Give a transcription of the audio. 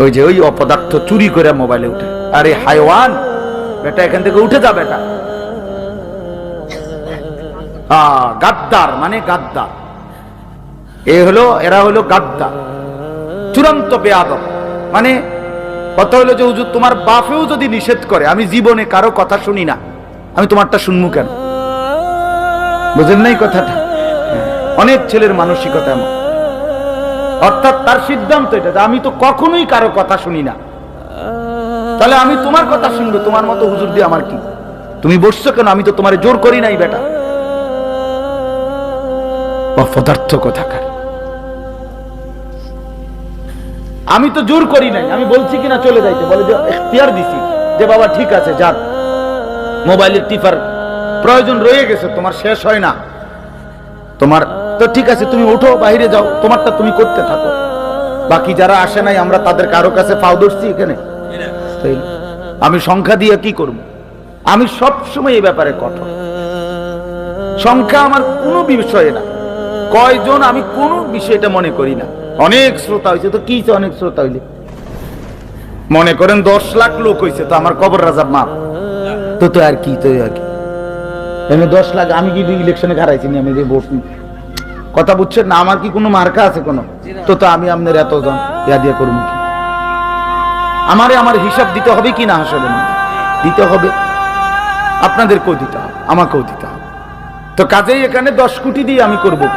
ওই যে ওই অপদার্থ চুরি করে মোবাইলে উঠে, আরে হাইওয়ান বেটা এখান থেকে উঠে যা বেটা। গাদ্দার মানে গাদ্দার, এরা হলো গাদ্দার, চূড়ান্ত বেয়াদব। মানে কথা হলো যে হুজুর তোমার বাপেও যদি নিষেধ করে, আমি জীবনে কারো কথা শুনি না, আমি তোমারটা শুনবো কেন? বুঝেন নাই কথাটা? অনেক ছেলের মানসিকতা এমন, অর্থাৎ তার সিদ্ধান্ত এটা যে আমি তো কখনোই কারো কথা শুনি না, তাহলে আমি তোমার কথা শুনবো, তোমার মতো হুজুর দিয়ে আমার কি? তুমি বসছো কেন? আমি তো তোমার জোর করি নাই বেটা। অপদার্থ কোথাকার, আমি তো জোর করি নাই, আমি বলছি কিনা চলে যাইতে, বলে যে ইখতিয়ার দিছি যে বাবা ঠিক আছে যাক, মোবাইলের টিপার প্রয়োজন রয়ে গেছে, তোমার শেষ হয় না, তোমার তো ঠিক আছে, তুমি ওঠো বাইরে যাও, তোমারটা তুমি করতে থাকো, বাকি যারা আসে নাই আমরা তাদের কারো কাছে পাও ধরছি এখানে? আমি সংখ্যা দিয়ে কি করব? আমি সব সময় এই ব্যাপারে কঠোর। সংখ্যা আমার কোনো বিষয় না, কয়জন আমি কোন বিষয়টা মনে করি না। অনেক শ্রোতা হয়েছে তো কি, অনেক শ্রোতা হইলে মনে করেন 10 লাখ লোক হয়েছে, তো আমার কবর রাজার মাপ তো তো আর কি, তো আর কি এমনি 10 লাখ। আমি কি ইলেকশনে হারাইছি নি? আমি যে ভোট, কথা বুঝছেন না? আমার কি কোনো মার্কা আছে কোনো? তো তো আমি আপনার এতজন ইয়া দিয়ে করবো কি? আমার হিসাব দিতে হবে কি না? আসলে দিতে হবে, আপনাদেরকেও দিতে হবে, আমাকেও দিতে হবে। তো কাজেই এখানে 10 কোটি দিয়ে আমি করবো।